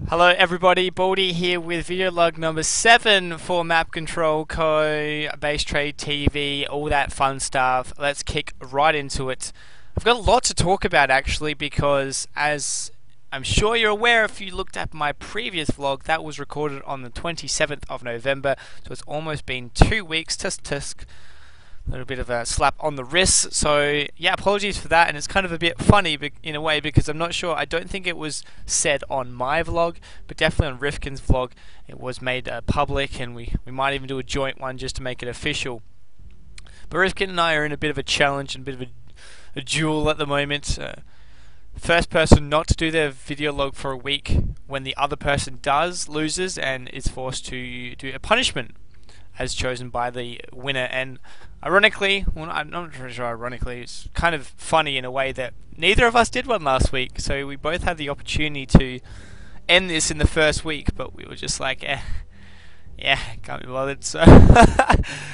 Hello everybody, Baldie here with video log number 7 for Map Control Co, Base Trade TV, all that fun stuff. Let's kick right into it. I've got a lot to talk about actually because as I'm sure you're aware if you looked at my previous vlog, that was recorded on the 27th of November, so it's almost been 2 weeks, tisk tisk. A little bit of a slap on the wrist, so yeah, apologies for that. And it's kind of a bit funny in a way because I'm not sure, I don't think it was said on my vlog, but definitely on Rifkin's vlog it was made public, and we might even do a joint one just to make it official. But Rifkin and I are in a bit of a challenge and a bit of a duel at the moment. First person not to do their video log for a week when the other person does loses and is forced to do a punishment as chosen by the winner. And ironically, well, I'm not sure ironically, it's kind of funny in a way that neither of us did one last week, so we both had the opportunity to end this in the first week, but we were just like, yeah, can't be bothered. So,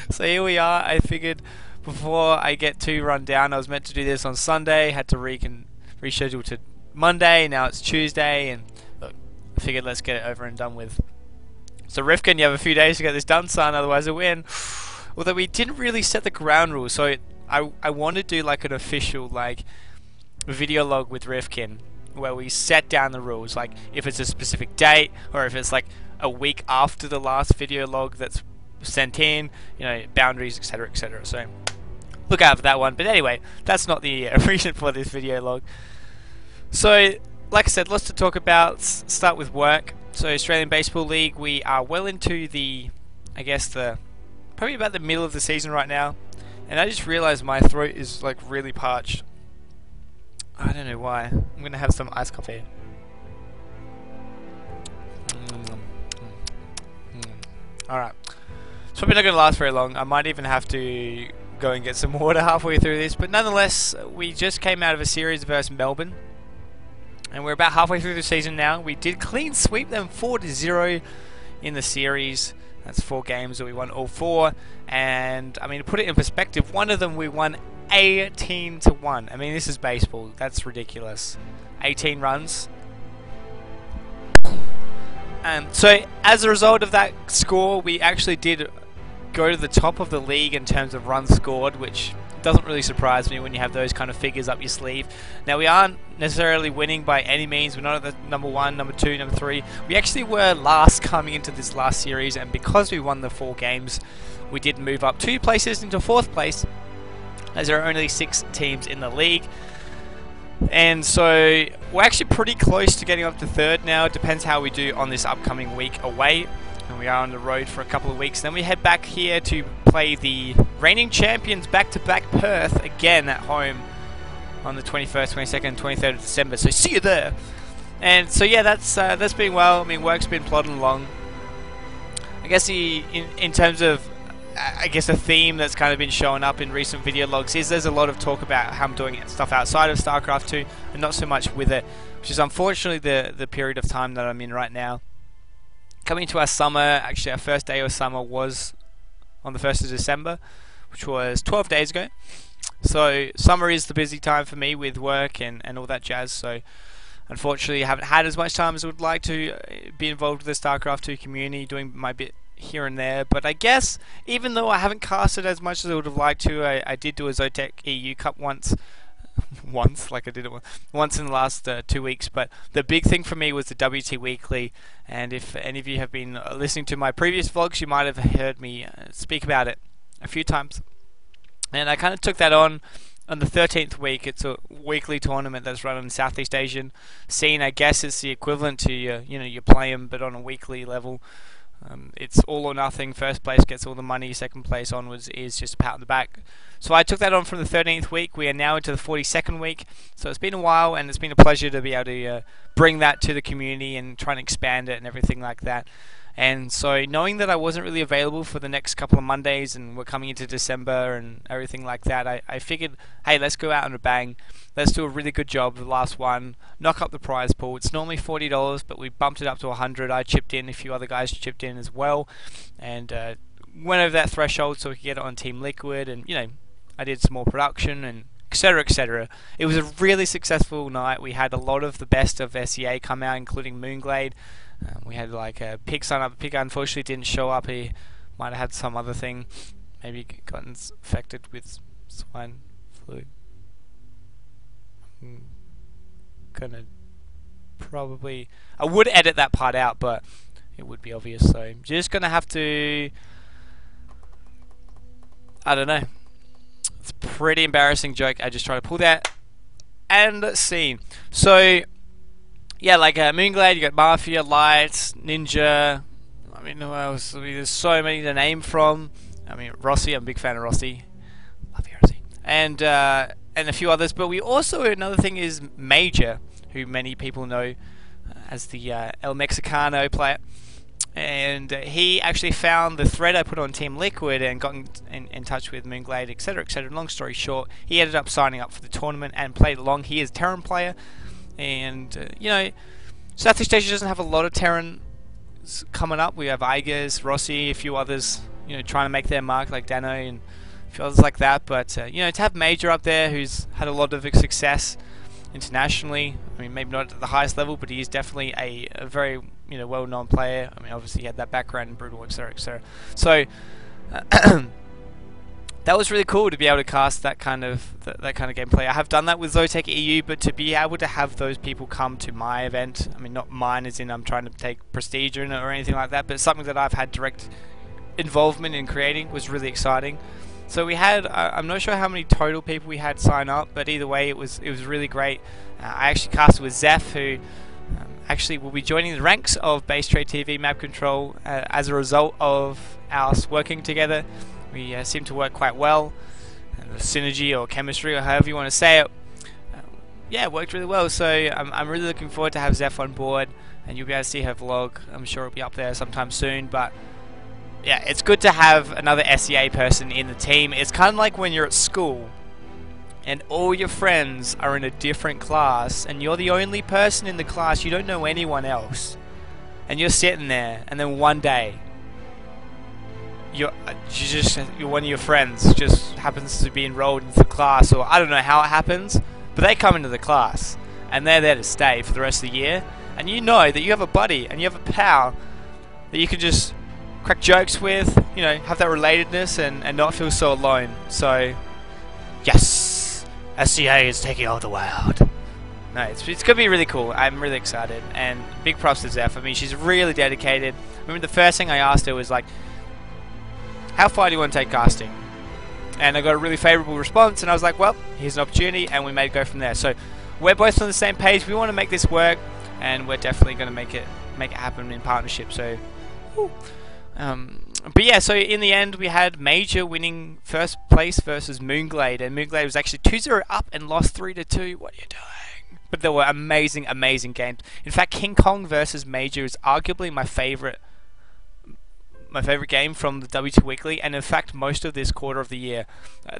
so here we are. I figured before I get too run down, I was meant to do this on Sunday, had to reschedule to Monday, now it's Tuesday, and look, I figured let's get it over and done with. So Rifkin, you have a few days to get this done, son, otherwise I win. Although we didn't really set the ground rules, so I want to do like an official video log with Rifkin where we set down the rules, like if it's a specific date or if it's like a week after the last video log that's sent in, you know, boundaries, etc, etc. So look out for that one. But anyway, that's not the reason for this video log. So like I said, lots to talk about. Start with work. So Australian Baseball League, we are well into probably about the middle of the season right now, and I just realized my throat is like really parched. I don't know why. I'm gonna have some iced coffee. Alright, it's probably not gonna last very long. I might even have to go and get some water halfway through this, but nonetheless, we just came out of a series versus Melbourne, and we're about halfway through the season now. We did clean sweep them 4-0 in the series. That's 4 games that we won all 4. And I mean, to put it in perspective, one of them we won 18-1. I mean, this is baseball. That's ridiculous. 18 runs. So as a result of that score, we actually did go to the top of the league in terms of runs scored, which doesn't really surprise me when you have those kind of figures up your sleeve. Now, we aren't necessarily winning by any means. We're not at the number 1, number 2, number 3. We actually were last coming into this last series, and because we won the 4 games, we did move up 2 places into 4th place, as there are only 6 teams in the league. And so we're actually pretty close to getting up to 3rd now. It depends how we do on this upcoming week away. And we are on the road for a couple of weeks. Then we head back here to play the reigning champions back-to-back Perth again at home on the 21st, 22nd, and 23rd of December. So see you there. And so yeah, that's been well. I mean, work's been plodding along. I guess in terms of a theme that's kind of been showing up in recent video logs is there's a lot of talk about how I'm doing stuff outside of StarCraft 2 and not so much with it, which is unfortunately the period of time that I'm in right now. Coming to our summer, actually our first day of summer was on the 1st of December, which was 12 days ago. So summer is the busy time for me with work and all that jazz. So unfortunately I haven't had as much time as I would like to be involved with the StarCraft 2 community, doing my bit here and there. But I guess even though I haven't casted as much as I would have liked to, I did do a Zotec EU Cup once, like I did it once in the last 2 weeks. But the big thing for me was the WT Weekly, and if any of you have been listening to my previous vlogs, you might have heard me speak about it a few times. And I kind of took that on the 13th week. It's a weekly tournament that's run on the Southeast Asian scene. I guess it's the equivalent to you play them, but on a weekly level. It's all or nothing. First place gets all the money. Second place onwards is just a pat on the back. So I took that on from the 13th week. We are now into the 42nd week. So it's been a while, and it's been a pleasure to be able to bring that to the community and try and expand it and everything like that. And so knowing that I wasn't really available for the next couple of Mondays and we're coming into December and everything like that, I figured, hey, let's go out on a bang. Let's do a really good job the last one. Knock up the prize pool. It's normally $40, but we bumped it up to $100. I chipped in, a few other guys chipped in as well, and went over that threshold so we could get it on Team Liquid. And I did some more production and etc., etc. It was a really successful night. We had a lot of the best of SEA come out, including Moonglade. We had like a Pig sign up. Pig unfortunately didn't show up. He might have had some other thing, maybe gotten infected with swine flu. I'm gonna probably, I would edit that part out, but it would be obvious. So I'm just gonna have to, I don't know. It's a pretty embarrassing joke. I just try to pull that. And let's see. So yeah, like Moonglade, you got Mafia, Lights, Ninja. I mean, who else? I mean, there's so many to name from. I mean, Rossi. I'm a big fan of Rossi. Love you, Rossi. And a few others. But we also, another thing is Major, who many people know as the El Mexicano player. And he actually found the thread I put on Team Liquid and got in touch with Moonglade, etc., etc. Long story short, he ended up signing up for the tournament and played along. He is a Terran player, and you know, Southeast Asia doesn't have a lot of Terran coming up. We have Igers, Rossi, a few others, you know, trying to make their mark, like Dano and a few others like that. But you know, to have Major up there, who's had a lot of success internationally. I mean, maybe not at the highest level, but he is definitely a very, you know, well-known player. I mean, obviously he had that background in Brutal, etc., etc. So that was really cool to be able to cast that kind of gameplay. I have done that with Zotac EU, but to be able to have those people come to my event, I mean, not mine as in I'm trying to take prestige in it or anything like that, but something that I've had direct involvement in creating was really exciting. So we had, I'm not sure how many total people we had sign up, but either way, it was really great. I actually casted with Zepph, who actually will be joining the ranks of Base Trade TV Map Control as a result of us working together. We seem to work quite well, and the synergy or chemistry or however you want to say it, yeah, it worked really well. So I'm really looking forward to have Zepph on board, and you'll be able to see her vlog. I'm sure it'll be up there sometime soon, but yeah, it's good to have another SEA person in the team. It's kind of like when you're at school and all your friends are in a different class and you're the only person in the class, you don't know anyone else, and you're sitting there, and then one day you're one of your friends just happens to be enrolled into the class, or I don't know how it happens, but they come into the class and they're there to stay for the rest of the year, and you know that you have a buddy and you have a pal that you can just crack jokes with, you know, have that relatedness and not feel so alone. So yes, SCA is taking over the world. No, it's going to be really cool. I'm really excited, and big props to Zepph. I mean, she's really dedicated. I remember the first thing I asked her was like, how far do you want to take casting? And I got a really favourable response, and I was like, well, here's an opportunity, and we may go from there. So we're both on the same page. We want to make this work, and we're definitely going to make it happen in partnership. So whew. But yeah, so in the end we had Major winning first place versus Moonglade, and Moonglade was actually 2-0 up and lost 3-2. What are you doing? But there were amazing games. In fact, King Kong versus Major is arguably my favorite game from the W2 Weekly, and in fact most of this quarter of the year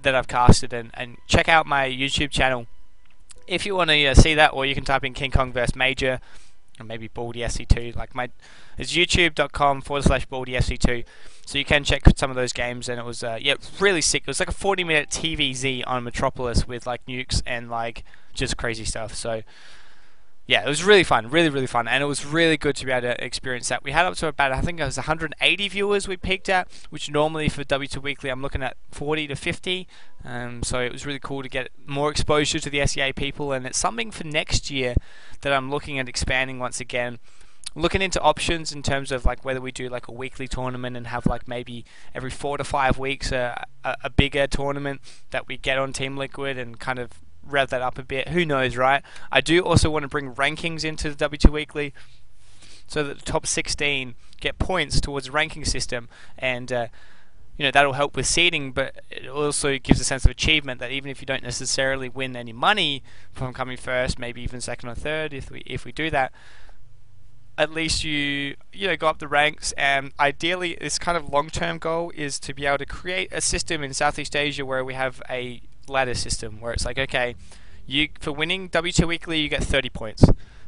that I've casted. And check out my YouTube channel if you want to see that, or you can type in King Kong versus Major, or maybe Baldie SC2. Like it's youtube.com/Baldie SC2, so you can check some of those games. And it was yeah, really sick. It was like a 40-minute TVZ on Metropolis with like nukes and like just crazy stuff. So yeah, it was really fun, really fun, and it was really good to be able to experience that. We had up to about, I think it was 180 viewers we peaked at, which normally for W2 Weekly I'm looking at 40 to 50. So it was really cool to get more exposure to the SEA people, and it's something for next year that I'm looking at expanding once again. Looking into options in terms of like whether we do like a weekly tournament and have like maybe every 4 to 5 weeks a bigger tournament that we get on Team Liquid and kind of rev that up a bit. Who knows, right? I do also want to bring rankings into the W2 Weekly so that the top 16 get points towards a ranking system, and you know, that'll help with seeding, but it also gives a sense of achievement that even if you don't necessarily win any money from coming first, maybe even second or third, if we do that, at least you know, go up the ranks. And ideally this kind of long-term goal is to be able to create a system in Southeast Asia where we have a ladder system where it's like, okay, for winning W2 Weekly you get 30 points.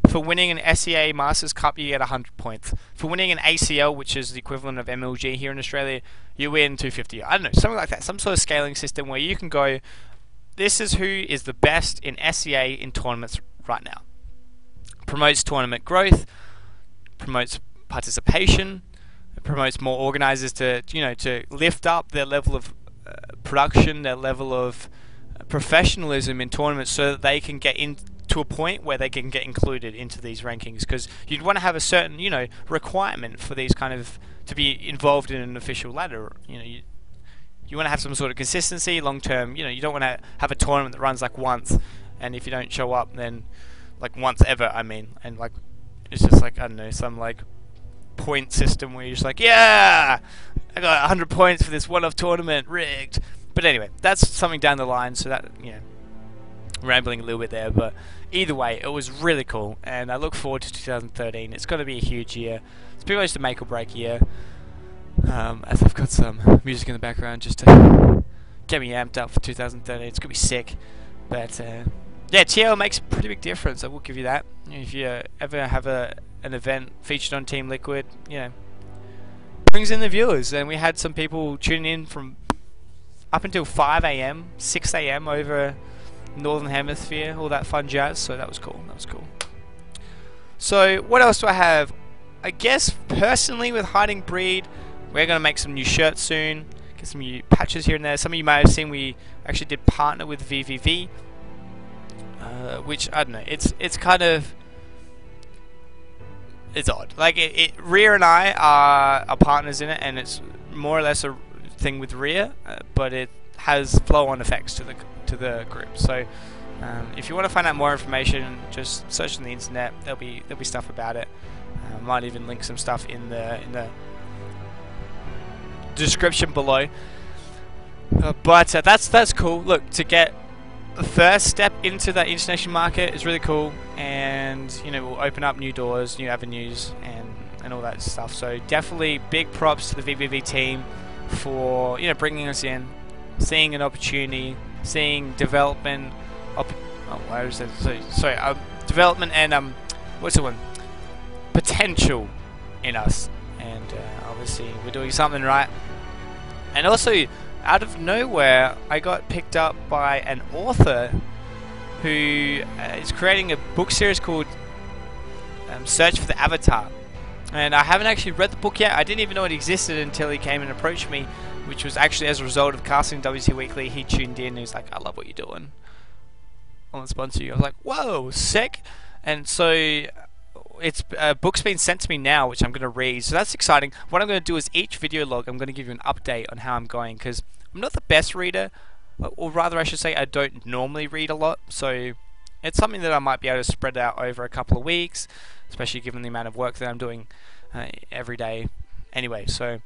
For winning an SEA Masters Cup you get 100 points. For winning an ACL, which is the equivalent of MLG here in Australia, you win 250. I don't know, something like that. Some sort of scaling system where you can go this is who is the best in SEA in tournaments right now. Promotes tournament growth, promotes participation, promotes more organizers to to lift up their level of production, their level of professionalism in tournaments, so that they can get into a point where they can get included into these rankings. Because you'd want to have a certain requirement for these kind of to be involved in an official ladder. You want to have some sort of consistency, long term. You don't want to have a tournament that runs like once, and if you don't show up, then like once ever, and like it's just like, I don't know, some like point system where you're just like, yeah, I got 100 points for this one-off tournament, rigged. But anyway, that's something down the line. So that rambling a little bit there, but either way, it was really cool, and I look forward to 2013. It's going to be a huge year. It's pretty much the make or break year. As I've got some music in the background just to get me amped up for 2013. It's going to be sick. But yeah, TL makes a pretty big difference, I will give you that. If you ever have an event featured on Team Liquid, brings in the viewers. And we had some people tuning in from up until 5 AM, 6 AM over Northern Hemisphere, all that fun jazz. So that was cool. So what else do I have? I guess personally with Hiding Breed, we're going to make some new shirts soon, get some new patches here and there. Some of you may have seen we actually did partner with VVV, which, I don't know, it's kind of, it's odd. Like, Rhea and I are partners in it, and it's more or less a thing with Rhea, but it has flow-on effects to the group. So if you want to find out more information, just search on the internet. There'll be stuff about it. Might even link some stuff in the description below. But that's cool. Look, to get the first step into that international market is really cool, and will open up new doors, new avenues, and all that stuff. So definitely big props to the VVV team for bringing us in, seeing an opportunity, seeing development. Development and what's the one? Potential in us, and obviously we're doing something right. And also, out of nowhere, I got picked up by an author who is creating a book series called Search for the Avatar. And I haven't actually read the book yet. I didn't even know it existed until he came and approached me, which was actually as a result of casting WT Weekly. He tuned in and he was like, I love what you're doing, I want to sponsor you. I was like, whoa, sick. And so it's a book's been sent to me now, which I'm going to read, so that's exciting. What I'm going to do is each video log, I'm going to give you an update on how I'm going, because I'm not the best reader, or rather I should say I don't normally read a lot, so it's something that I might be able to spread out over a couple of weeks, especially given the amount of work that I'm doing every day anyway. So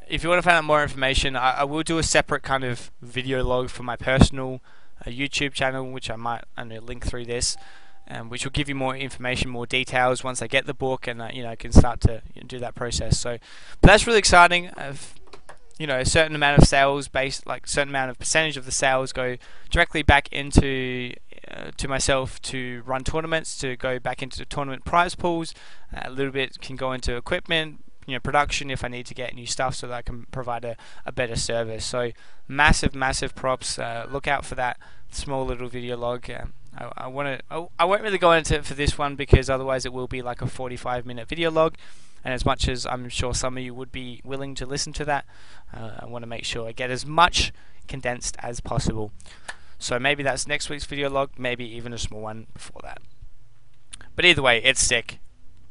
if you want to find out more information, I will do a separate kind of video log for my personal YouTube channel, which I might link through this, which will give you more information, more details once I get the book, and I can start to do that process. So, but that's really exciting. A certain amount of sales based, like certain amount of percentage of the sales go directly back into to myself to run tournaments, to go back into the tournament prize pools. A little bit can go into equipment, production if I need to get new stuff, so that I can provide a better service. So massive props. Look out for that small little video log. I won't really go into it for this one, because otherwise it will be like a 45-minute video log, and as much as I'm sure some of you would be willing to listen to that, I want to make sure I get as much condensed as possible. So maybe that's next week's video log, maybe even a small one before that. But either way, it's sick.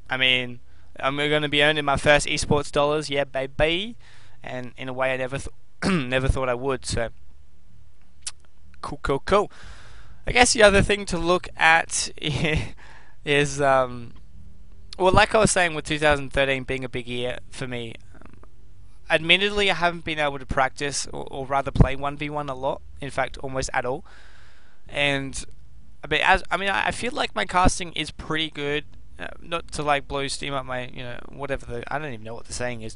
I mean, I'm going to be earning my first esports dollars, yeah baby, and in a way I never never thought I would. So cool. I guess the other thing to look at is, well, like I was saying, with 2013 being a big year for me, admittedly I haven't been able to practice, or rather play 1v1 a lot, in fact almost at all. And I feel like my casting is pretty good, not to like blow steam up my, whatever I don't even know what the saying is.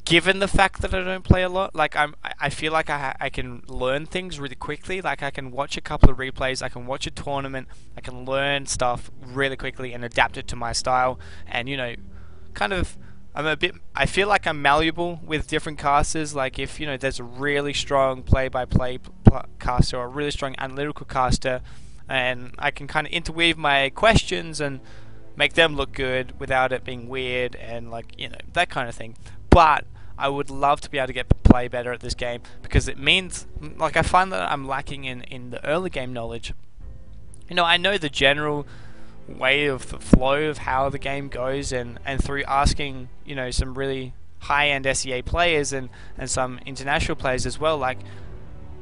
Given the fact that I don't play a lot, like I feel like I can learn things really quickly. Like I can watch a couple of replays, I can watch a tournament, I can learn stuff really quickly and adapt it to my style. And kind of, I feel like I'm malleable with different casters. Like if there's a really strong play-by-play caster or a really strong analytical caster, and I can kind of interweave my questions and make them look good without it being weird and that kind of thing. But I would love to be able to play better at this game, because it means, I find that I'm lacking in the early game knowledge. I know the general way of the flow of how the game goes, and through asking some really high-end SEA players and some international players as well, like,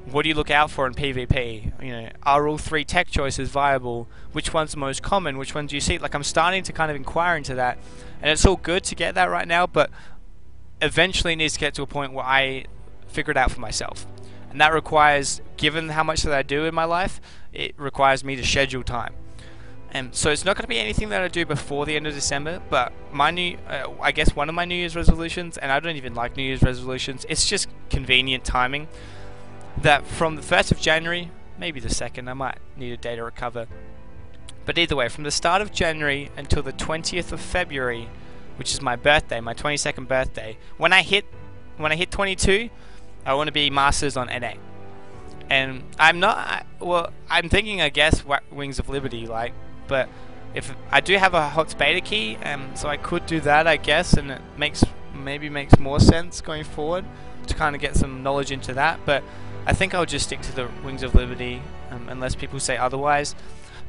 what do you look out for in PvP? Are all 3 tech choices viable? Which one's the most common? Which one do you see? I'm starting to kind of inquire into that, and it's all good to get that right now, but eventually it needs to get to a point where I figure it out for myself. And that requires, given how much that I do in my life, it requires me to schedule time. And so it's not going to be anything that I do before the end of December, but I guess one of my New Year's resolutions, and I don't even like New Year's resolutions, it's just convenient timing, that from the 1st of January, maybe the 2nd, I might need a day to recover, but either way, from the start of January until the 20th of February, which is my birthday, my 22nd birthday, when I hit 22, I want to be Masters on NA. And I'm thinking, I guess, Wings of Liberty, but if I do have a HOTS beta key, so I could do that, I guess, and it maybe makes more sense going forward to kind of get some knowledge into that. But I think I'll just stick to the Wings of Liberty, unless people say otherwise.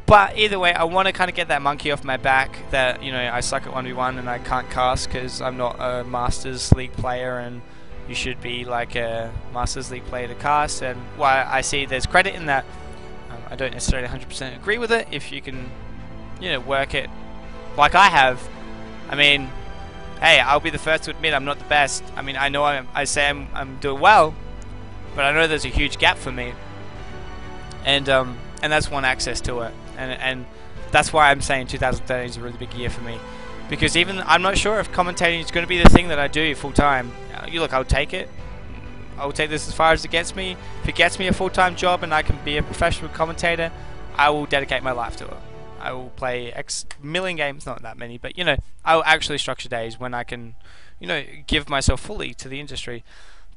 But either way, I want to kind of get that monkey off my back that, I suck at 1v1 and I can't cast because I'm not a Masters League player, and you should be like a Masters League player to cast. And while I see there's credit in that, I don't necessarily 100% agree with it. If you can, work it like I have, hey, I'll be the first to admit I'm not the best. I know I say I'm doing well, but I know there's a huge gap for me, and that's one access to it. And that's why I'm saying 2013 is a really big year for me, because even I'm not sure if commentating is going to be the thing that I do full time. I'll take it. I'll take this as far as it gets me. If it gets me a full-time job and I can be a professional commentator, I will dedicate my life to it. I will play X million games, not that many, but I will actually structure days when I can, give myself fully to the industry.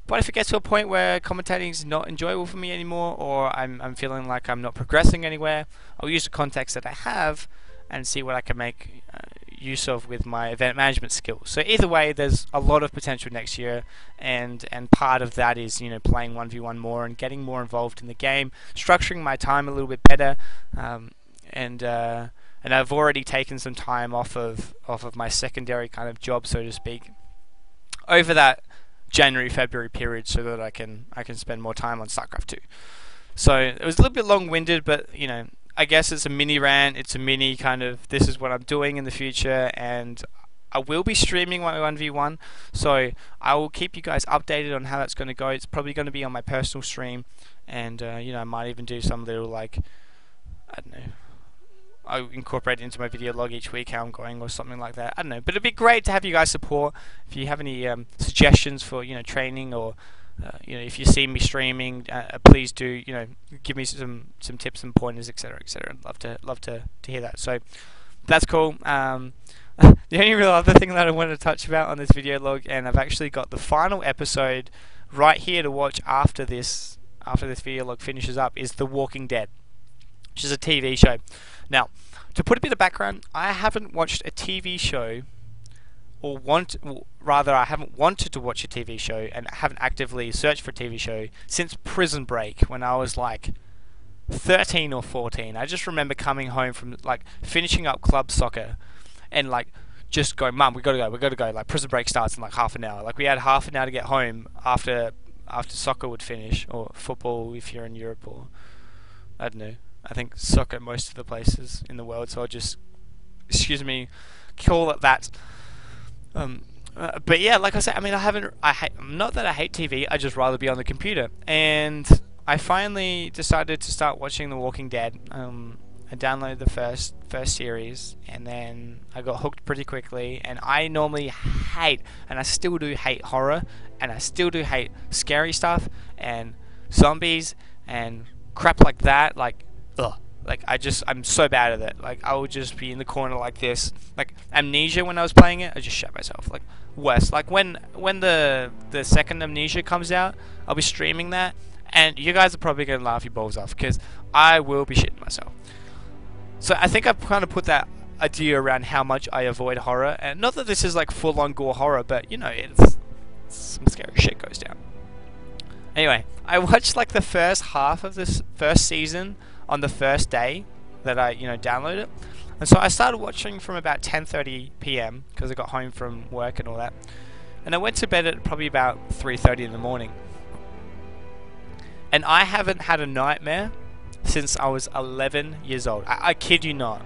But if it gets to a point where commentating is not enjoyable for me anymore, or I'm feeling like I'm not progressing anywhere, I'll use the context that I have and see what I can make use of with my event management skills. So either way, there's a lot of potential next year, and part of that is playing 1v1 more and getting more involved in the game, structuring my time a little bit better, and I've already taken some time off of my secondary kind of job, so to speak, over that January-February period, so that I can spend more time on StarCraft 2. So it was a little bit long-winded, but I guess it's a mini rant. It's a mini kind of, this is what I'm doing in the future, and I will be streaming my 1v1, so I will keep you guys updated on how that's going to go. It's probably going to be on my personal stream, and I might even do some little, I don't know, I'll incorporate it into my video log each week how I'm going, or something like that. I don't know, but it'd be great to have you guys support. If you have any suggestions for training, or if you see me streaming, please do give me some tips and pointers, etc., etc. I'd love to hear that. So that's cool. The only real other thing that I wanted to touch about on this video log, and I've actually got the final episode right here to watch after this video log finishes up, is The Walking Dead, which is a TV show. Now, to put a bit of background, I haven't watched a TV show, I haven't wanted to watch a TV show, and haven't actively searched for a TV show since Prison Break, when I was 13 or 14. I just remember coming home from finishing up club soccer, and just going, Mum, we gotta go. Prison Break starts in half an hour. We had half an hour to get home after soccer would finish, or football if you're in Europe, or I don't know. I think soccer most of the places in the world, so I'll just, call it that. But yeah, like I said, not that I hate TV, I just rather be on the computer. And I finally decided to start watching The Walking Dead. I downloaded the first series, and then I got hooked pretty quickly. And I normally hate, and I still do hate horror, and I still do hate scary stuff, and zombies, and crap like that. Ugh. I'm so bad at it. I would just be in the corner like this. Amnesia, when I was playing it, I just shut myself. Worse. When the second Amnesia comes out, I'll be streaming that, And you guys are probably going to laugh your balls off, because I will be shitting myself. So I think I've kind of put that idea around how much I avoid horror, and not that this is like full-on gore horror, but you know, it's some scary shit goes down. Anyway, I watched like the first half of this first season on the first day that I, downloaded it. And so I started watching from about 10:30 p.m. because I got home from work and all that. And I went to bed at probably about 3:30 in the morning. And I haven't had a nightmare since I was 11 years old. I kid you not.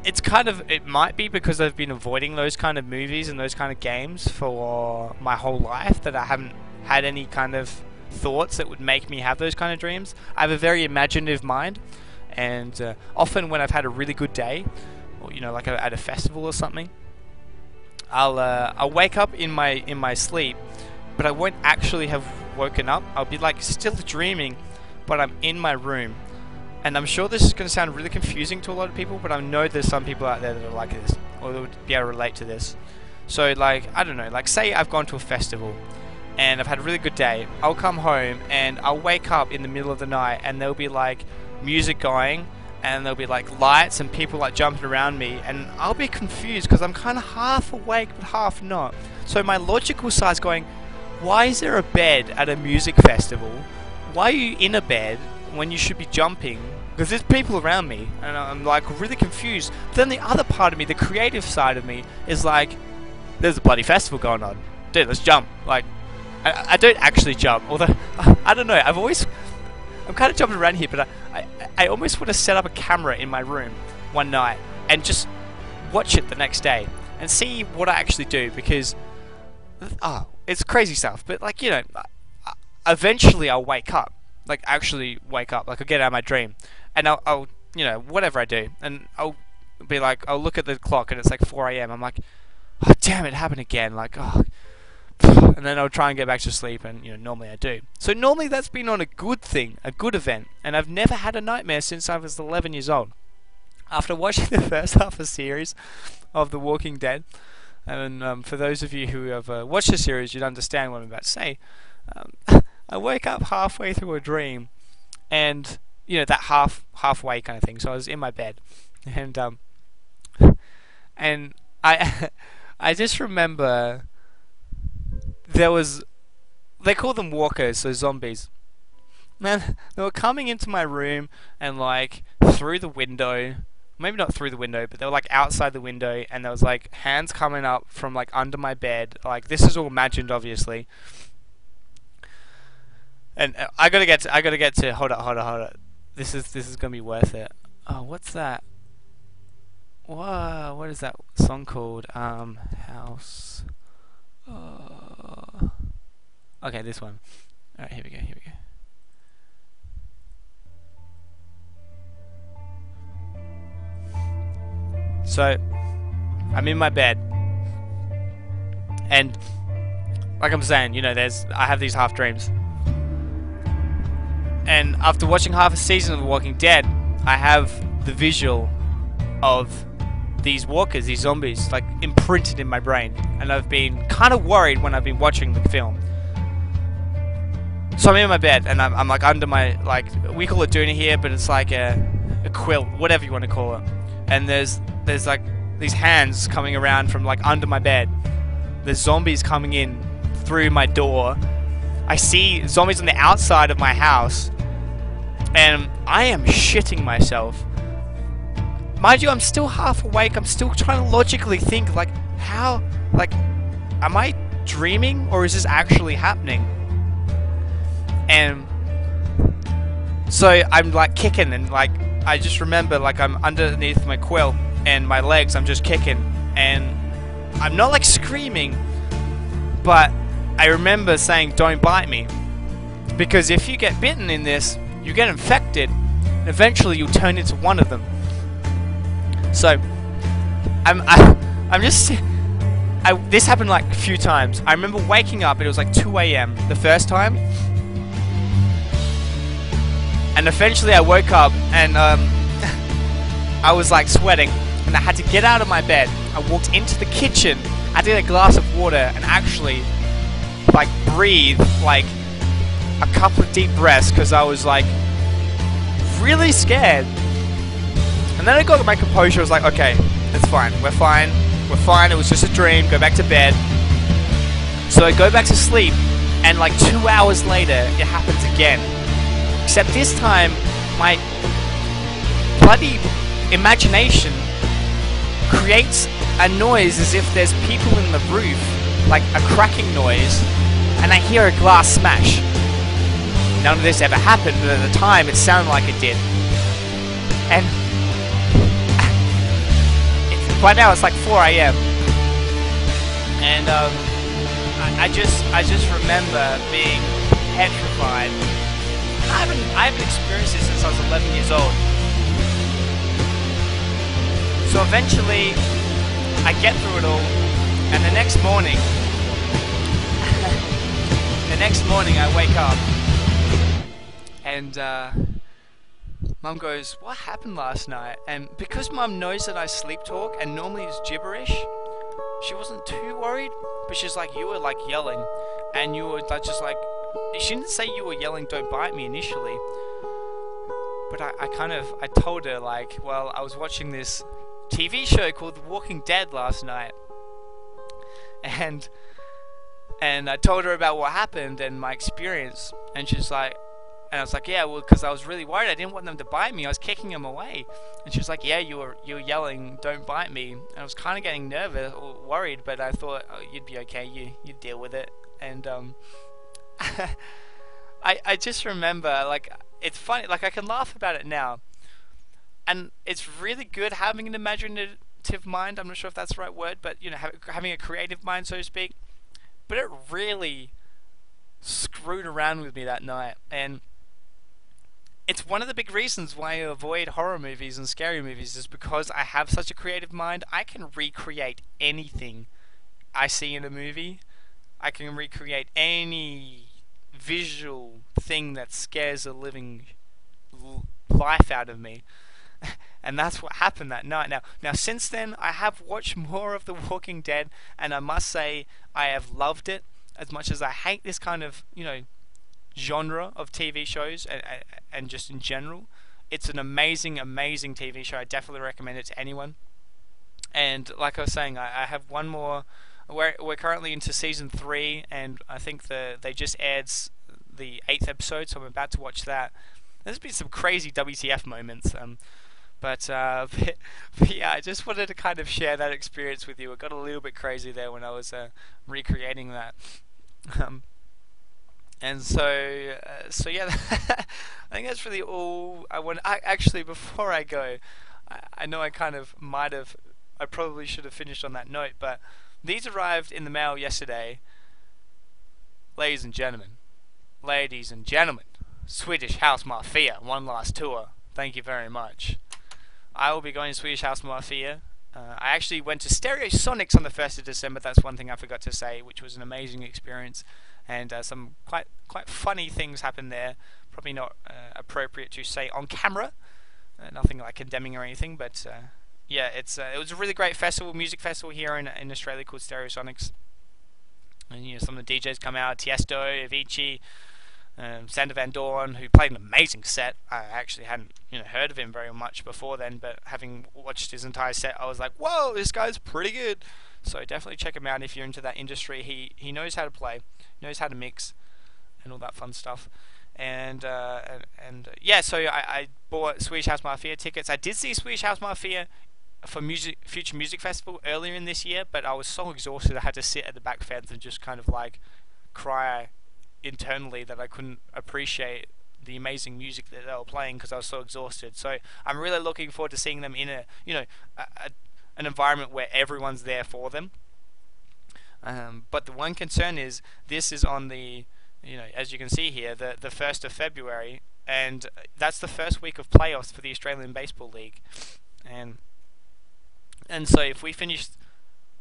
It might be because I've been avoiding those kind of movies and those kind of games for my whole life that I haven't had any kind of thoughts that would make me have those kind of dreams. I have a very imaginative mind, and often when I've had a really good day, or like at a festival or something, I'll wake up in my sleep, but I won't actually have woken up. I'll be like still dreaming, but I'm in my room. And I'm sure this is going to sound really confusing to a lot of people, but I know there's some people out there that are like this, or that would be able to relate to this. So like, I don't know, like say I've gone to a festival and I've had a really good day. I'll come home and I'll wake up in the middle of the night and there'll be like music going and there'll be like lights and people like jumping around me, and I'll be confused because I'm kind of half awake but half not. So my logical side's going, why is there a bed at a music festival? Why are you in a bed when you should be jumping? Because there's people around me, and I'm like really confused. But then the other part of me, the creative side of me, is like, there's a bloody festival going on, dude, let's jump. Like, I don't actually jump, although I don't know. I'm kind of jumping around here, but I almost want to set up a camera in my room one night and just watch it the next day and see what I actually do, because it's crazy stuff. But like, eventually I'll wake up. Like actually wake up, like I'll get out of my dream, and I'll whatever I do, and I'll be like, I'll look at the clock and it's like 4 a.m. I'm like, oh damn, it happened again, like, oh, and then I'll try and get back to sleep, and normally I do. So normally that's been on a good thing, a good event, and I've never had a nightmare since I was 11 years old. After watching the first half of the series of The Walking Dead, and for those of you who have watched the series, you'd understand what I'm about to say. I woke up halfway through a dream, and that halfway kind of thing. So I was in my bed, and I just remember they call them walkers, so zombies. Man, they were coming into my room and like through the window. Maybe not through the window, but they were like outside the window, and there was like hands coming up from like under my bed. Like, this is all imagined, obviously. And I gotta get to hold up. This is gonna be worth it. Oh, what's that? Whoa, what is that song called? House. Okay, this one. All right, here we go. So, I'm in my bed, and like I'm saying, I have these half dreams. And after watching half a season of The Walking Dead, I have the visual of these walkers, these zombies, like imprinted in my brain. And I've been kind of worried when I've been watching the film. So I'm in my bed, and I'm like under my, like, we call it doona here, but it's like a quilt, whatever you want to call it. And there's like these hands coming around from like under my bed. There's zombies coming in through my door. I see zombies on the outside of my house, and I am shitting myself. Mind you, I'm still half awake. I'm still trying to logically think, like, how, like, am I dreaming or is this actually happening? And so I'm like kicking, and like I just remember like I'm underneath my quilt and my legs, I'm just kicking, and I'm not like screaming, but I remember saying, don't bite me, because if you get bitten in this, you get infected, and eventually you'll turn into one of them. So this happened like a few times. I remember waking up, it was like 2 a.m. the first time, and eventually I woke up, and I was like sweating, and I had to get out of my bed. I walked into the kitchen, I did a glass of water, and actually like breathe like a couple of deep breaths because I was like really scared. And then I got my composure. I was like, okay, it's fine. We're fine. We're fine. It was just a dream. Go back to bed. So I go back to sleep, and like 2 hours later, it happens again. Except this time, my bloody imagination creates a noise as if there's people in the roof, like a cracking noise, and I hear a glass smash. None of this ever happened, but at the time, it sounded like it did. And by now it's like 4 a.m. and I just remember being petrified. I haven't experienced this since I was 11 years old. So eventually, I get through it all, and the next morning, I wake up, and Mum goes, "What happened last night?" And because Mum knows that I sleep talk and normally it's gibberish, she wasn't too worried. But she's like, "You were like yelling, and you were like just like." She didn't say you were yelling, "Don't bite me," initially. But I told her like, well, I was watching this TV show called The Walking Dead last night, and I told her about what happened and my experience, and she's like. And I was like, yeah, well, because I was really worried. I didn't want them to bite me. I was kicking them away. And she was like, yeah, you were yelling, "Don't bite me." And I was kind of getting nervous or worried, but I thought, oh, you'd be okay. You deal with it. And I just remember, like, it's funny. Like, I can laugh about it now. And it's really good having an imaginative mind. I'm not sure if that's the right word, but, you know, having a creative mind, so to speak. But it really screwed around with me that night. And it's one of the big reasons why I avoid horror movies and scary movies, is because I have such a creative mind. I can recreate anything I see in a movie. I can recreate any visual thing that scares the living life out of me. And that's what happened that night. Now, since then, I have watched more of The Walking Dead, and I must say I have loved it. As much as I hate this kind of, you know, genre of TV shows and just in general, it's an amazing TV show. I definitely recommend it to anyone. And like I was saying, I have one more. We're currently into season 3, and I think they just aired the 8th episode, so I'm about to watch that. There's been some crazy WTF moments, but yeah, I just wanted to kind of share that experience with you. It got a little bit crazy there when I was recreating that. And so yeah, I think that's really all I want. Actually, before I go, I know I probably should have finished on that note, but these arrived in the mail yesterday. Ladies and gentlemen, Swedish House Mafia, one last tour. Thank you very much. I will be going to Swedish House Mafia. I actually went to Stereosonics on the 1st of December. That's one thing I forgot to say, which was an amazing experience. And some quite funny things happened there. Probably not appropriate to say on camera. Nothing like condemning or anything, but yeah, it was a really great music festival here in Australia called Stereosonics. And you know, some of the DJs come out: Tiesto, Avicii, Sander Van Doorn, who played an amazing set. I actually hadn't heard of him very much before then, but having watched his entire set, I was like, whoa, this guy's pretty good. So definitely check him out if you're into that industry. He knows how to play, knows how to mix, and all that fun stuff. And yeah, so I bought Swedish House Mafia tickets. I did see Swedish House Mafia for Future Music Festival earlier in this year, but I was so exhausted I had to sit at the back fence and just kind of like cry internally that I couldn't appreciate the amazing music that they were playing because I was so exhausted. So I'm really looking forward to seeing them in an environment where everyone's there for them. But the one concern is this is on the, as you can see here, the 1st of February, and that's the first week of playoffs for the Australian Baseball League. And so if we finish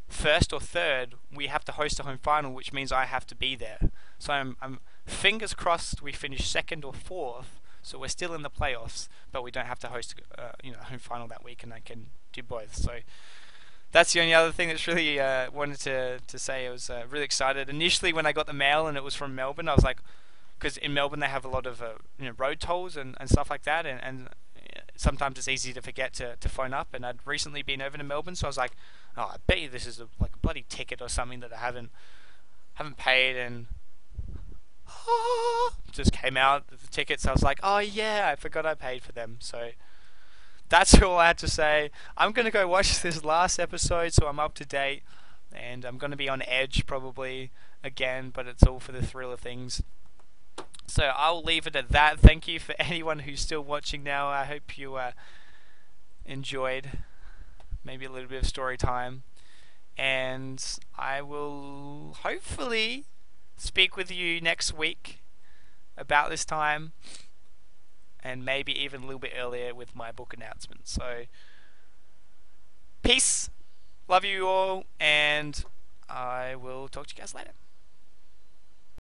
first or third, we have to host a home final, which means I have to be there. So I'm fingers crossed we finish second or fourth, so we're still in the playoffs, but we don't have to host a home final that week, and I can do both. So that's the only other thing that's really wanted to say. I was really excited. Initially, when I got the mail and it was from Melbourne, I was like, because in Melbourne they have a lot of road tolls and stuff like that, and sometimes it's easy to forget to phone up. And I'd recently been over to Melbourne, so I was like, oh, I bet you this is like a bloody ticket or something that I haven't paid, and just came out the tickets. I was like, oh yeah, I forgot I paid for them. So that's all I had to say. I'm gonna go watch this last episode so I'm up to date, and I'm gonna be on edge probably again, but it's all for the thrill of things. So I'll leave it at that. Thank you for anyone who's still watching now. I hope you enjoyed maybe a little bit of story time, and I will hopefully speak with you next week about this time, and maybe even a little bit earlier with my book announcement. So peace, love you all, and I will talk to you guys later.